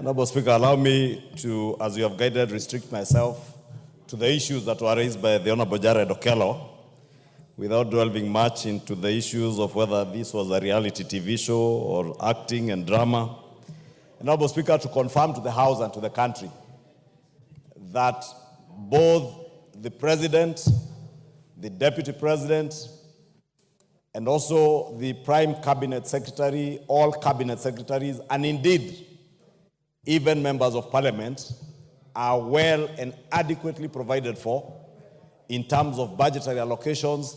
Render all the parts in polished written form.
Honorable Speaker, allow me to, as you have guided, restrict myself to the issues that were raised by the Honorable Jared Okello, without delving much into the issues of whether this was a reality TV show or acting and drama. Honorable Speaker, to confirm to the House and to the country that both the President, the Deputy President, and also the Prime Cabinet Secretary, all Cabinet Secretaries, and indeed even members of Parliament are well and adequately provided for in terms of budgetary allocations,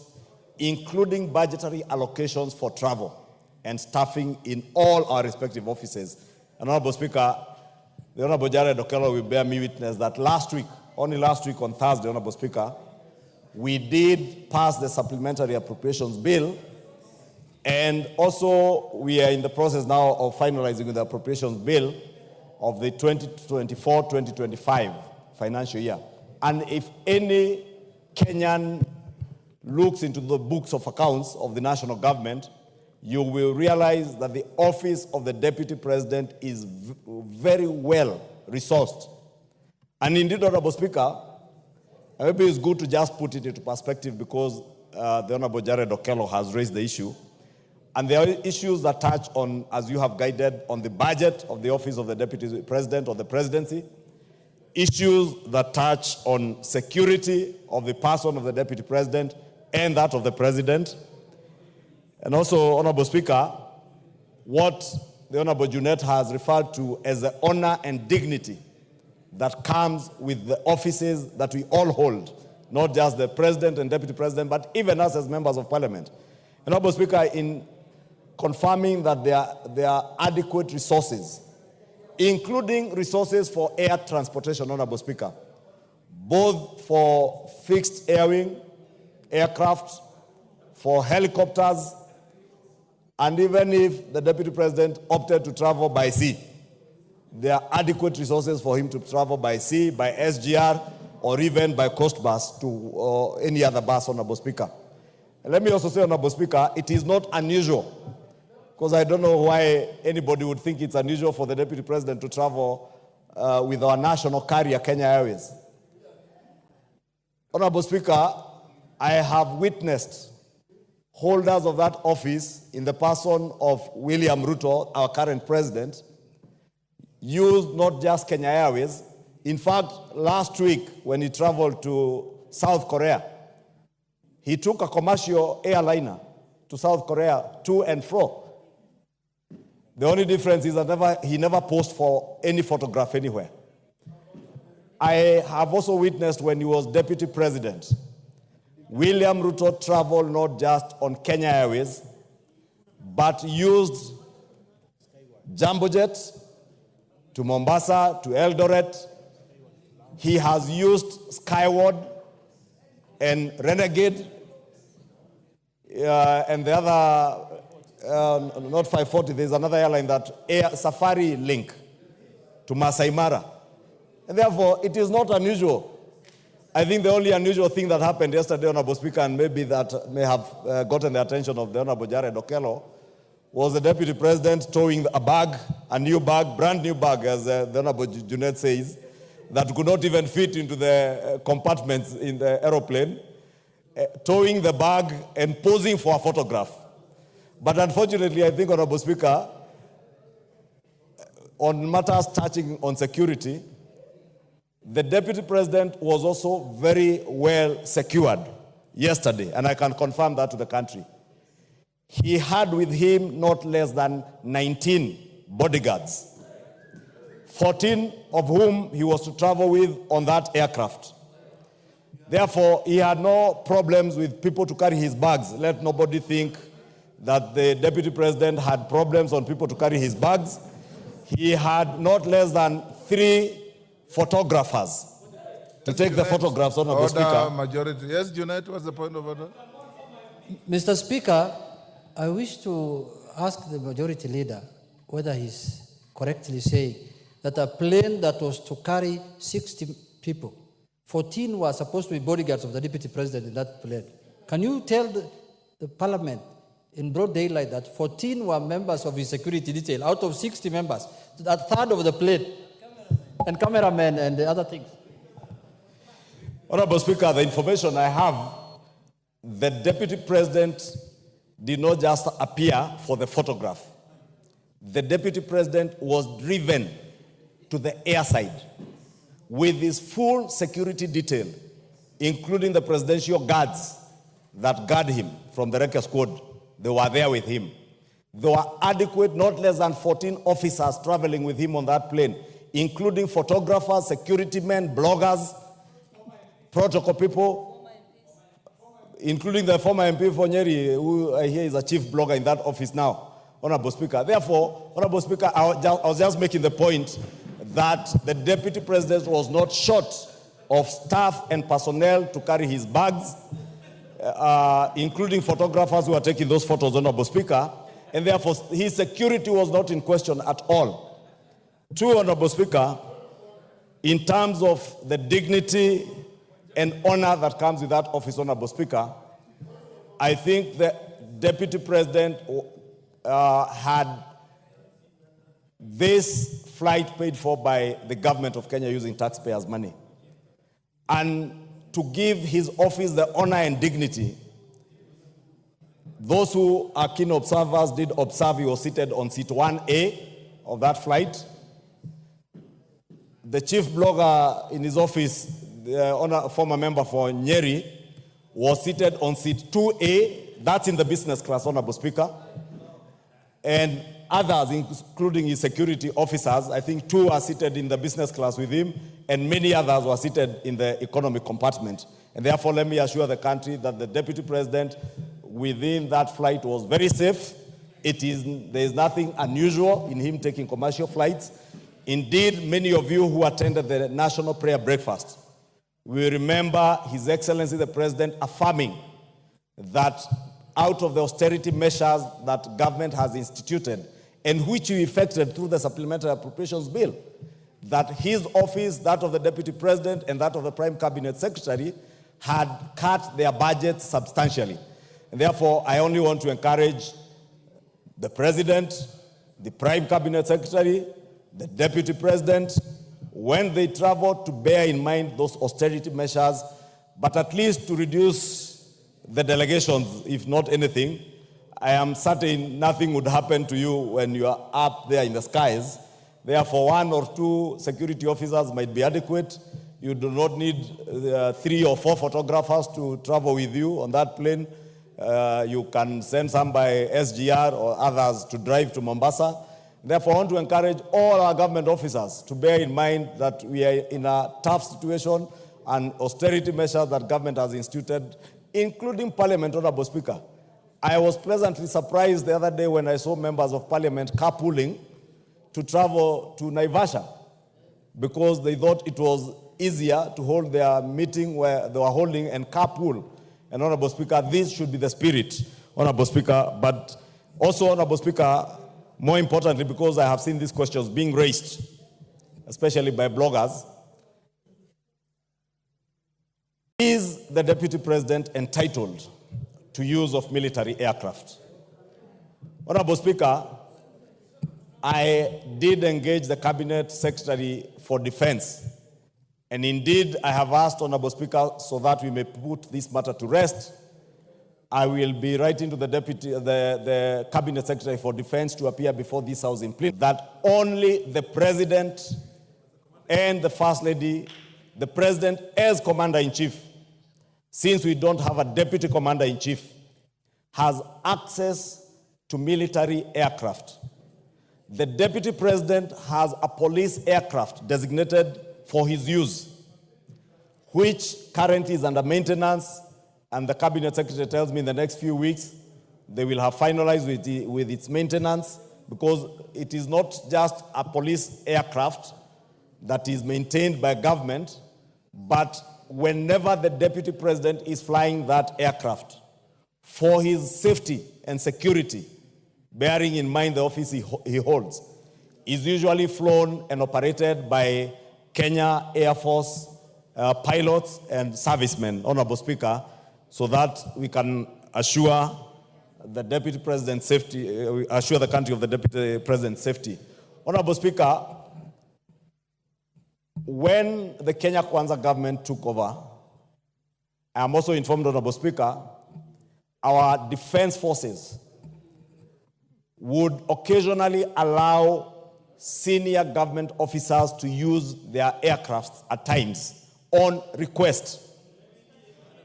including budgetary allocations for travel and staffing in all our respective offices. And Honorable Speaker, the Honorable Jared Okello will bear me witness that last week, only last week on Thursday, Honorable Speaker, we did pass the supplementary appropriations bill, and also we are in the process now of finalizing the appropriations bill of the 2024-2025 financial year. And if any Kenyan looks into the books of accounts of the national government, you will realize that the office of the Deputy President is very well resourced. And indeed, Honorable Speaker, maybe it's good to just put it into perspective because the Honorable Jared Okello has raised the issue. And there are issues that touch on, as you have guided, on the budget of the office of the Deputy President or the presidency, issues that touch on security of the person of the Deputy President and that of the President. And also, Honorable Speaker, what the Honorable Junet has referred to as the honor and dignity that comes with the offices that we all hold, not just the President and Deputy President, but even us as members of Parliament. And Honorable Speaker, in confirming that there are adequate resources, including resources for air transportation, Honorable Speaker, both for fixed airwing, aircraft, for helicopters, and even if the Deputy President opted to travel by sea, there are adequate resources for him to travel by sea, by SGR, or even by coast bus to any other bus, Honorable Speaker. And let me also say, Honorable Speaker, it is not unusual, because I don't know why anybody would think it's unusual for the Deputy President to travel with our national carrier, Kenya Airways. Honorable Speaker, I have witnessed holders of that office in the person of William Ruto, our current president, use not just Kenya Airways. In fact, last week when he traveled to South Korea, he took a commercial airliner to South Korea to and fro. The only difference is that he never posed for any photograph anywhere. I have also witnessed when he was Deputy President, William Ruto traveled not just on Kenya Airways, but used jumbo jets to Mombasa, to Eldoret. He has used Skyward and Renegade, and the other, not 540, there's another airline that Safari Link to Masai Mara. And therefore, it is not unusual. I think the only unusual thing that happened yesterday, Honorable Speaker, and maybe that may have gotten the attention of the Honorable Jared Okello, was the Deputy President towing a bag, a new bag, brand new bag, as the Honorable Junet says, that could not even fit into the compartments in the aeroplane, towing the bag and posing for a photograph. But unfortunately, I think, Honorable Speaker, on matters touching on security, the Deputy President was also very well secured yesterday, and I can confirm that to the country. He had with him not less than 19 bodyguards, 14 of whom he was to travel with on that aircraft. Therefore, he had no problems with people to carry his bags. Let nobody think that the Deputy President had problems on people to carry his bags. He had not less than 3 photographers to take the photographs, Honorable Speaker. Majority. Yes, Junet, what's the point of order? Mr. Speaker, I wish to ask the majority leader whether he's correctly saying that a plane that was to carry 60 people, 14 were supposed to be bodyguards of the Deputy President in that plane. Can you tell the Parliament in broad daylight that 14 were members of his security detail out of 60 members, a third of the plane and cameramen and the other things. Honorable Speaker, the information I have, the Deputy President did not just appear for the photograph. The Deputy President was driven to the airside with his full security detail, including the presidential guards that guard him from the Wrecker Squad. They were there with him. There were adequate, not less than 14 officers traveling with him on that plane, including photographers, security men, bloggers, protocol people, including the former MP for Nyeri, who I hear is a chief blogger in that office now. Honorable Speaker. Therefore, Honorable Speaker, I was just making the point that the Deputy President was not short of staff and personnel to carry his bags, including photographers who are taking those photos, Honorable Speaker, and therefore his security was not in question at all. Two, Honorable Speaker, in terms of the dignity and honor that comes with that office, Honorable Speaker, I think the Deputy President had this flight paid for by the government of Kenya using taxpayers' money. And to give his office the honor and dignity, those who are keen observers did observe he was seated on seat 1A of that flight. The chief blogger in his office, the former member for Nyeri, was seated on seat 2A. That's in the business class, Honorable Speaker. And others, including his security officers, I think 2 are seated in the business class with him, and many others were seated in the economic compartment. And therefore, let me assure the country that the Deputy President within that flight was very safe. There is nothing unusual in him taking commercial flights. Indeed, many of you who attended the National Prayer Breakfast will remember His Excellency the President affirming that out of the austerity measures that government has instituted and which we effected through the Supplementary Appropriations Bill, that his office, that of the Deputy President, and that of the Prime Cabinet Secretary had cut their budgets substantially. And therefore, I only want to encourage the President, the Prime Cabinet Secretary, the Deputy President, when they travel, to bear in mind those austerity measures, but at least to reduce the delegations, if not anything. I am certain nothing would happen to you when you are up there in the skies. Therefore, 1 or 2 security officers might be adequate. You do not need 3 or 4 photographers to travel with you on that plane. You can send some by SGR or others to drive to Mombasa. Therefore, I want to encourage all our government officers to bear in mind that we are in a tough situation and austerity measures that government has instituted, including Parliament, Honorable Speaker. I was pleasantly surprised the other day when I saw members of Parliament carpooling to travel to Naivasha because they thought it was easier to hold their meeting where they were holding and carpool. And Honorable Speaker, this should be the spirit, Honorable Speaker. But also, Honorable Speaker, more importantly, because I have seen these questions being raised, especially by bloggers, is the Deputy President entitled to use of military aircraft? Honorable Speaker, I did engage the Cabinet Secretary for Defense, and indeed I have asked, Honorable Speaker, so that we may put this matter to rest, I will be writing to the Cabinet Secretary for Defense to appear before this House in plenary that only the President and the First Lady, the President as Commander-in-Chief, since we don't have a Deputy Commander-in-Chief, has access to military aircraft. The Deputy President has a police aircraft designated for his use, which currently is under maintenance, and the Cabinet Secretary tells me in the next few weeks they will have finalized with its maintenance, because it is not just a police aircraft that is maintained by government, but whenever the Deputy President is flying that aircraft for his safety and security, bearing in mind the office he holds, is usually flown and operated by Kenya Air Force pilots and servicemen, Honorable Speaker, so that we can assure the Deputy President's safety, assure the country of the Deputy President's safety. Honorable Speaker, when the Kenya Kwanza government took over, I am also informed, Honorable Speaker, our defense forces would occasionally allow senior government officers to use their aircrafts at times on request.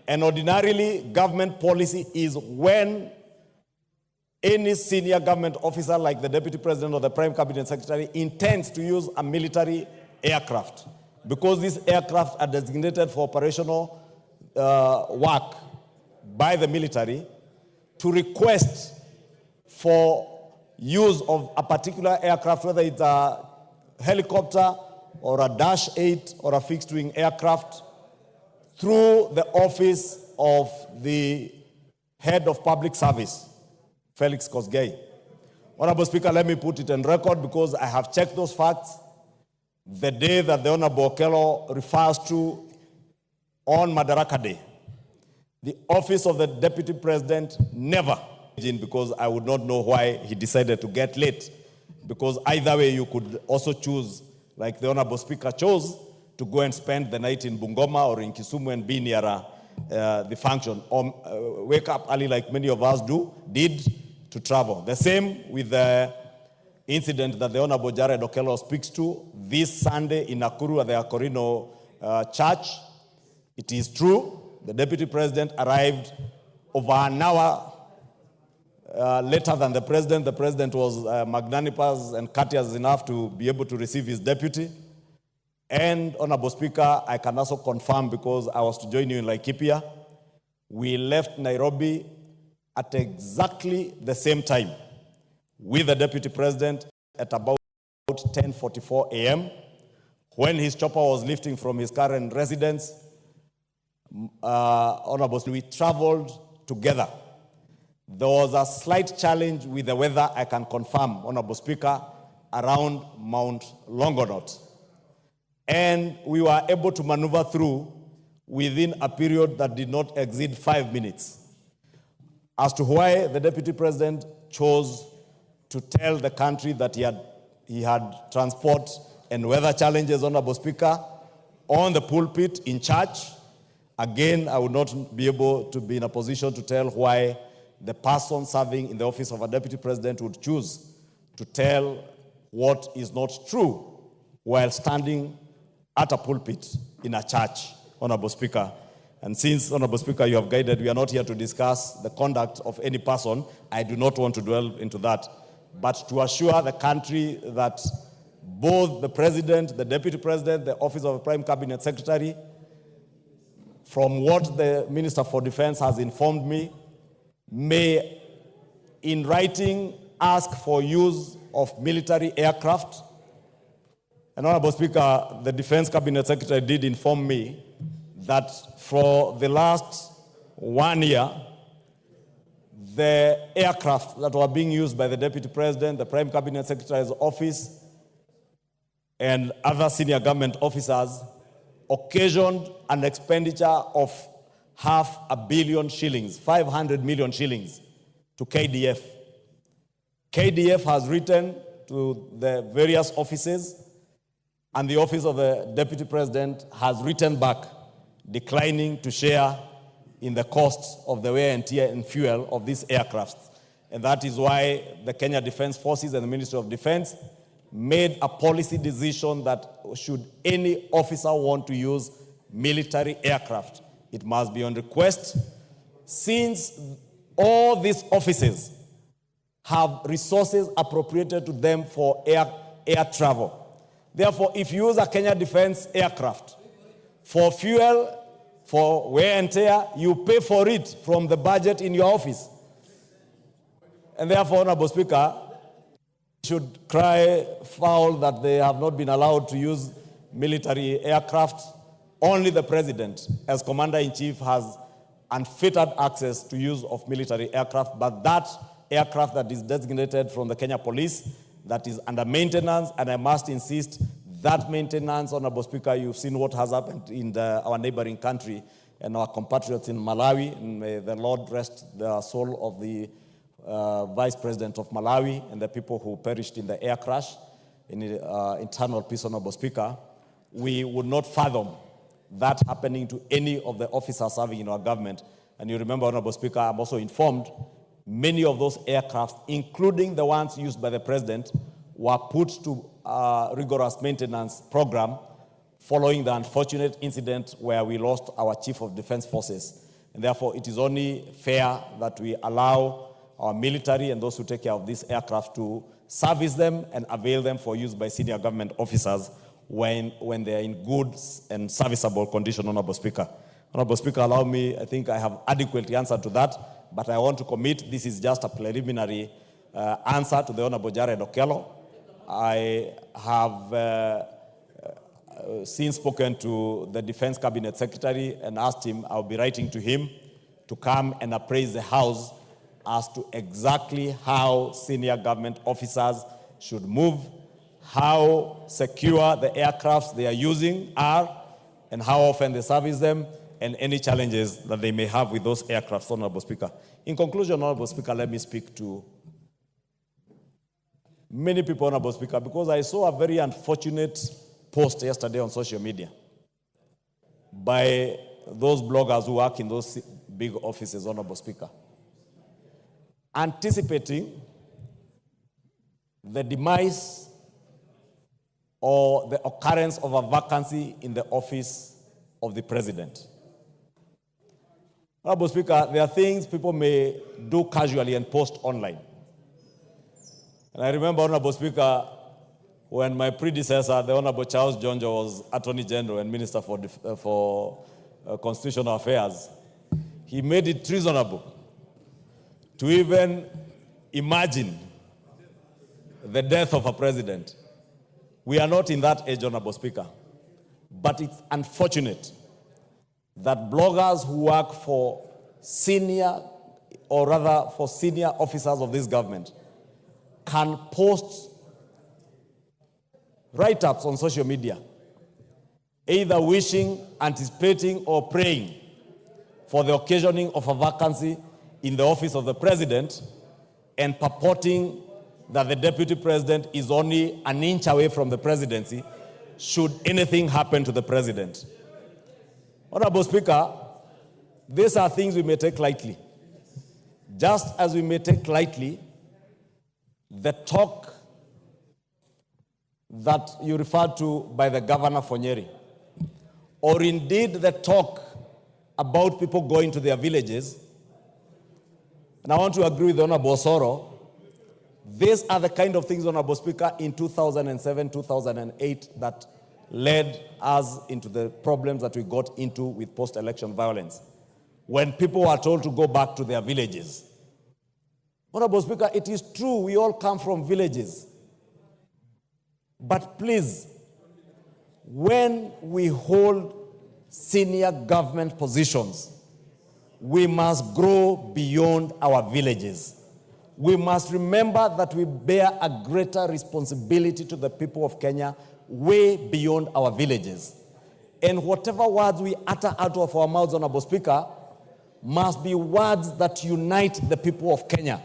And ordinarily, government policy is when any senior government officer like the Deputy President or the Prime Cabinet Secretary intends to use a military aircraft, because these aircraft are designated for operational work by the military, to request for use of a particular aircraft, whether it's a helicopter or a Dash 8 or a fixed-wing aircraft, through the office of the head of public service, Felix Kosgei. Honorable Speaker, let me put it on record because I have checked those facts. The day that the Honorable Okello refers to on Madaraka Day, the office of the Deputy President never, because I would not know why he decided to get late, because either way you could also choose, like the Honorable Speaker chose, to go and spend the night in Bungoma or in Kisumu and be near the function, or wake up early like many of us did to travel. The same with the incident that the Honorable Jared Okello speaks to this Sunday in Nakuru at the Akorino Church. It is true, the Deputy President arrived over an hour later than the President. The President was magnanimous and courteous enough to be able to receive his deputy. And, Honorable Speaker, I can also confirm, because I was to join you in Laikipia, we left Nairobi at exactly the same time with the Deputy President at about 10:44 a.m. when his chopper was lifting from his current residence. Honorable, we traveled together. There was a slight challenge with the weather, I can confirm, Honorable Speaker, around Mount Longonot. And we were able to maneuver through within a period that did not exceed 5 minutes. As to why the Deputy President chose to tell the country that he had transport and weather challenges, Honorable Speaker, on the pulpit in church, again, I would not be able to be in a position to tell why the person serving in the office of a Deputy President would choose to tell what is not true while standing at a pulpit in a church, Honorable Speaker. And since, Honorable Speaker, you have guided, we are not here to discuss the conduct of any person. I do not want to dwell into that. But to assure the country that both the President, the Deputy President, the Office of the Prime Cabinet Secretary, from what the Minister for Defense has informed me, may, in writing, ask for use of military aircraft. And, Honorable Speaker, the Defense Cabinet Secretary did inform me that for the last 1 year, the aircraft that were being used by the Deputy President, the Prime Cabinet Secretary's office, and other senior government officers occasioned an expenditure of 500 million shillings, 500 million shillings, to KDF. KDF has written to the various offices, and the office of the Deputy President has written back, declining to share in the costs of the wear and tear and fuel of these aircrafts. And that is why the Kenya Defense Forces and the Ministry of Defense made a policy decision that should any officer want to use military aircraft, it must be on request, since all these offices have resources appropriated to them for air travel. Therefore, if you use a Kenya Defense aircraft for fuel, for wear and tear, you pay for it from the budget in your office. And therefore, Honorable Speaker, should cry foul that they have not been allowed to use military aircraft. Only the President, as Commander-in-Chief, has unfettered access to use of military aircraft, but that aircraft that is designated from the Kenya Police, that is under maintenance, and I must insist, that maintenance, Honorable Speaker, you've seen what has happened in our neighboring country and our compatriots in Malawi, and may the Lord rest the soul of the Vice President of Malawi and the people who perished in the air crash in eternal peace, Honorable Speaker. we would not fathom that happening to any of the officers serving in our government. And you remember, Honorable Speaker, I'm also informed many of those aircraft, including the ones used by the President, were put to a rigorous maintenance program following the unfortunate incident where we lost our Chief of Defense Forces. And therefore, it is only fair that we allow our military and those who take care of these aircraft to service them and avail them for use by senior government officers when they are in good and serviceable condition, Honorable Speaker. Honorable Speaker, allow me, I think I have adequately answered to that, but I want to commit this is just a preliminary answer to the Honorable Jared Okello. I have since spoken to the Defense Cabinet Secretary and asked him, I'll be writing to him to come and appraise the House as to exactly how senior government officers should move, how secure the aircrafts they are using are, and how often they service them, and any challenges that they may have with those aircrafts, Honorable Speaker. In conclusion, Honorable Speaker, let me speak to many people, Honorable Speaker, because I saw a very unfortunate post yesterday on social media by those bloggers who work in those big offices, Honorable Speaker, anticipating the demise or the occurrence of a vacancy in the office of the President. Honorable Speaker, there are things people may do casually and post online. And I remember, Honorable Speaker, when my predecessor, the Honorable Charles Jonjo, was Attorney General and Minister for Constitutional Affairs, he made it treasonable to even imagine the death of a president. We are not in that age, Honorable Speaker. But it's unfortunate that bloggers who work for senior officers of this government can post write-ups on social media, either wishing, anticipating, or praying for the occasioning of a vacancy in the office of the President and purporting that the Deputy President is only an inch away from the presidency should anything happen to the President. Honorable Speaker, these are things we may take lightly. Just as we may take lightly the talk that you referred to by the Governor for Nyeri, or indeed the talk about people going to their villages. And I want to agree with Honorable Soro. These are the kind of things, Honorable Speaker, in 2007, 2008 that led us into the problems that we got into with post-election violence. When people were told to go back to their villages. Honorable Speaker, it is true we all come from villages. But please, when we hold senior government positions, we must grow beyond our villages. We must remember that we bear a greater responsibility to the people of Kenya way beyond our villages. And whatever words we utter out of our mouths, Honorable Speaker, must be words that unite the people of Kenya,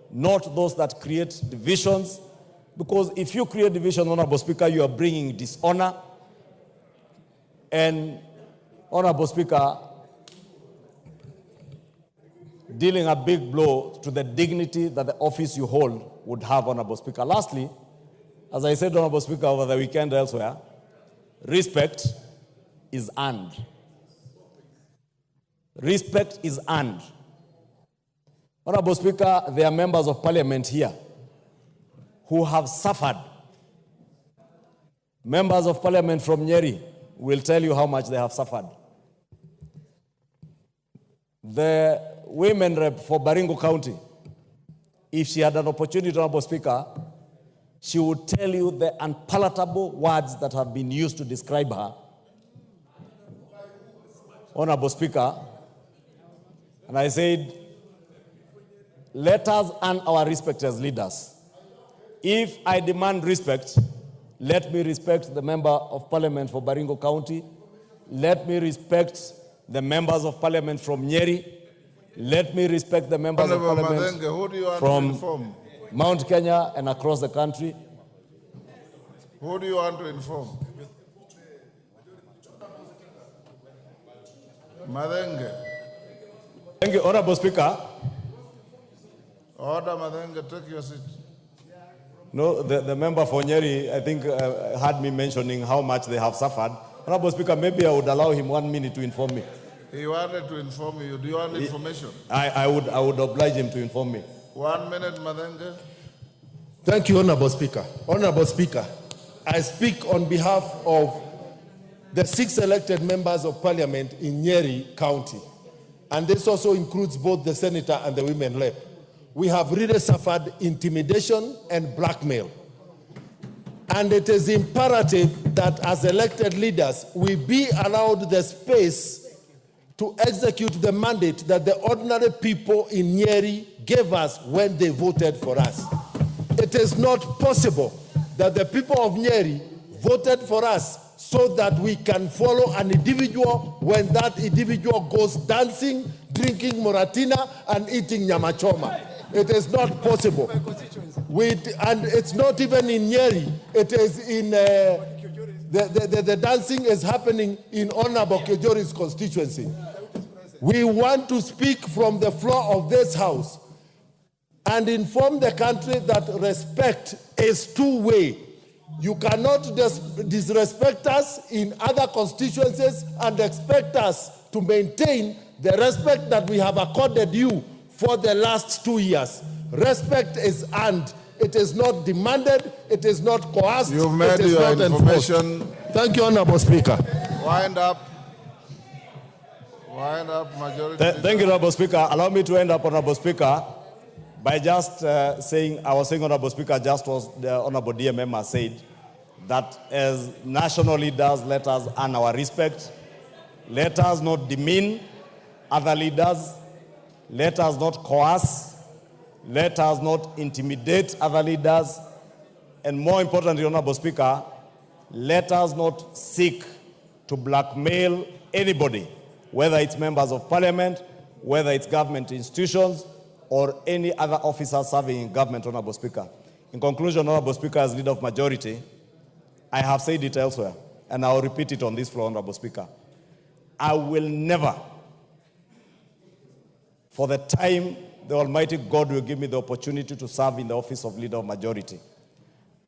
not those that create divisions. Because if you create division, Honorable Speaker, you are bringing dishonor. And, Honorable Speaker, dealing a big blow to the dignity that the office you hold would have, Honorable Speaker. Lastly, as I said, Honorable Speaker, over the weekend elsewhere, respect is earned. Respect is earned. Honorable Speaker, there are members of Parliament here who have suffered. Members of Parliament from Nyeri will tell you how much they have suffered. The women rep for Baringo County, if she had an opportunity, Honorable Speaker, she would tell you the unpalatable words that have been used to describe her. Honorable Speaker, and I said, let us earn our respect as leaders. If I demand respect, let me respect the member of Parliament for Baringo County. Let me respect the members of Parliament from Nyeri. Let me respect the members of Parliament from Mount Kenya and across the country. Who do you want to inform? Madenge. Thank you, Honorable Speaker. Order, Madenge, take your seat. No, the member for Nyeri, I think, had me mentioning how much they have suffered. Honorable Speaker, maybe I would allow him 1 minute to inform me. He wanted to inform you. Do you want information? I would oblige him to inform me. 1 minute, Madenge. Thank you, Honorable Speaker. Honorable Speaker, I speak on behalf of the 6 elected members of Parliament in Nyeri County, and this also includes both the Senator and the Women Rep. We have really suffered intimidation and blackmail. And it is imperative that as elected leaders, we be allowed the space to execute the mandate that the ordinary people in Nyeri gave us when they voted for us. It is not possible that the people of Nyeri voted for us so that we can follow an individual when that individual goes dancing, drinking Moratina, and eating nyamachoma. It is not possible. And it's not even in Nyeri. It is in, the dancing is happening in Honorable Kejori's constituency. We want to speak from the floor of this House and inform the country that respect is two-way. You cannot disrespect us in other constituencies and expect us to maintain the respect that we have accorded you for the last 2 years. Respect is earned. It is not demanded. It is not coerced. You've made it is your not information. enforced. Thank you, Honorable Speaker. Wind up. Wind up, Majority. Thank you, Honorable Speaker. Allow me to end up, Honorable Speaker, by just saying, Honorable Speaker, just as the Honorable DMM has said, that as national leaders, let us earn our respect. Let us not demean other leaders. Let us not coerce. Let us not intimidate other leaders. And more importantly, Honorable Speaker, let us not seek to blackmail anybody, whether it's members of Parliament, whether it's government institutions, or any other officer serving in government, Honorable Speaker. In conclusion, Honorable Speaker, as leader of majority, I have said it elsewhere, and I'll repeat it on this floor, Honorable Speaker. I will never, for the time the Almighty God will give me the opportunity to serve in the office of leader of majority,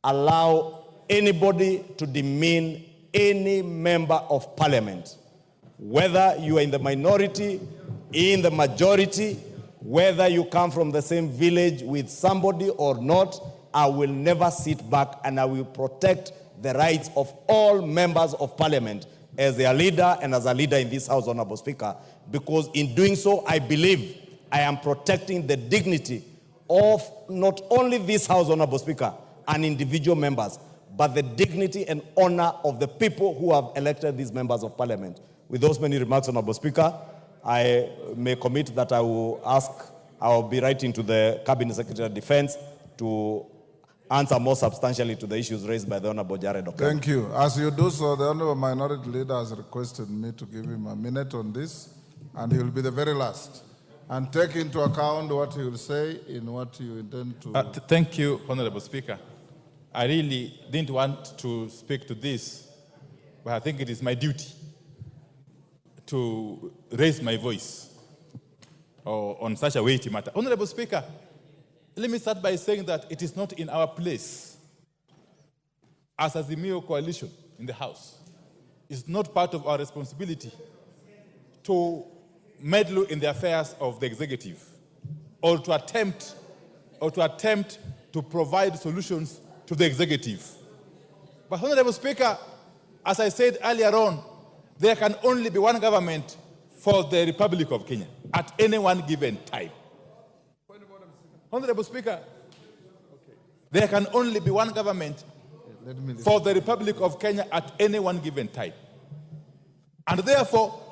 allow anybody to demean any member of Parliament, whether you are in the minority, in the majority, whether you come from the same village with somebody or not. I will never sit back, and I will protect the rights of all members of Parliament as their leader and as a leader in this House, Honorable Speaker, because in doing so, I believe I am protecting the dignity of not only this House, Honorable Speaker, and individual members, but the dignity and honor of the people who have elected these members of Parliament. With those many remarks, Honorable Speaker, I may commit that I will be writing to the Cabinet Secretary of Defense to answer more substantially to the issues raised by the Honorable Jared Okello. Thank you. As you do so, the Honorable Minority Leader has requested me to give him a minute on this, and he will be the very last. And take into account what he will say in what you intend to... Thank you, Honorable Speaker. I really didn't want to speak to this, but I think it is my duty to raise my voice on such a weighty matter. Honorable Speaker, let me start by saying that it is not in our place as a Azimio coalition in the House. It's not part of our responsibility to meddle in the affairs of the executive or to attempt to provide solutions to the executive. But Honorable Speaker, as I said earlier on, there can only be one government for the Republic of Kenya at any one given time. Honorable Speaker, there can only be one government for the Republic of Kenya at any one given time. And therefore,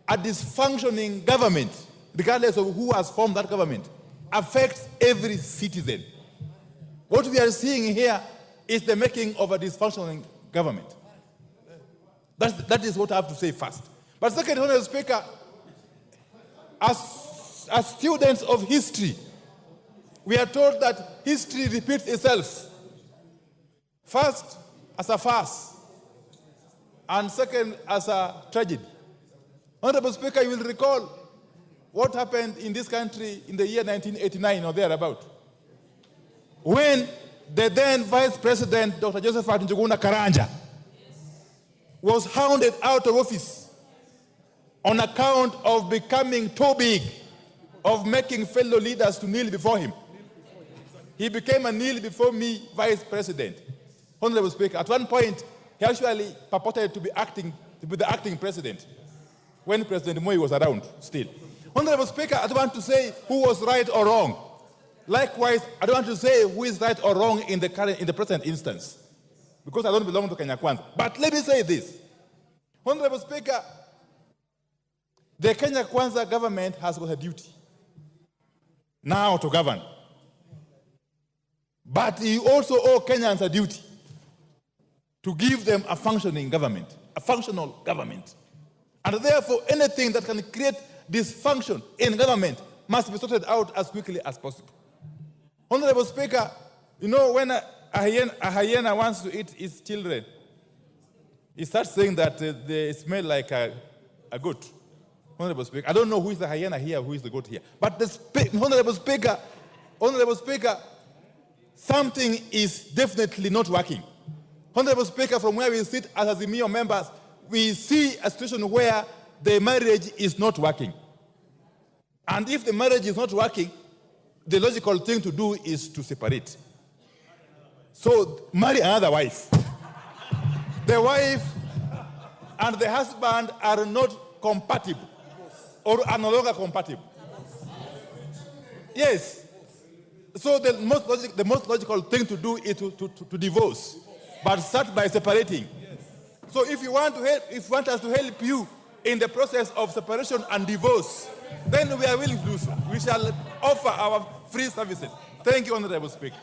a dysfunctioning government, regardless of who has formed that government, affects every citizen. What we are seeing here is the making of a dysfunctioning government. That is what I have to say first. But second, Honorable Speaker, as students of history, we are told that history repeats itself. First, as a farce, and second, as a tragedy. Honorable Speaker, you will recall what happened in this country in the year 1989 or thereabout, when the then Vice President, Dr. Josephat Njuguna Karanja, was hounded out of office on account of becoming too big, of making fellow leaders to kneel before him. He became a kneel before me Vice President. Honorable Speaker, at one point, he actually purported to be the acting president when President Moi was around still. Honorable Speaker, I don't want to say who was right or wrong. Likewise, I don't want to say who is right or wrong in the present instance, because I don't belong to Kenya Kwanza. But let me say this. Honorable Speaker, the Kenya Kwanza government has got a duty now to govern. But you also owe Kenyans a duty to give them a functioning government, a functional government. And therefore, anything that can create dysfunction in government must be sorted out as quickly as possible. Honorable Speaker, you know, when a hyena wants to eat its children, he starts saying that they smell like a goat. Honorable Speaker, I don't know who is the hyena here, who is the goat here. But Honorable Speaker, something is definitely not working. Honorable Speaker, from where we sit as Azimio members, we see a situation where the marriage is not working. And if the marriage is not working, the logical thing to do is to separate. So marry another wife. The wife and the husband are not compatible or are no longer compatible. Yes. So the most logical thing to do is to divorce, but start by separating. So if you want us to help you in the process of separation and divorce, then we are willing to do so. We shall offer our free services. Thank you, Honorable Speaker.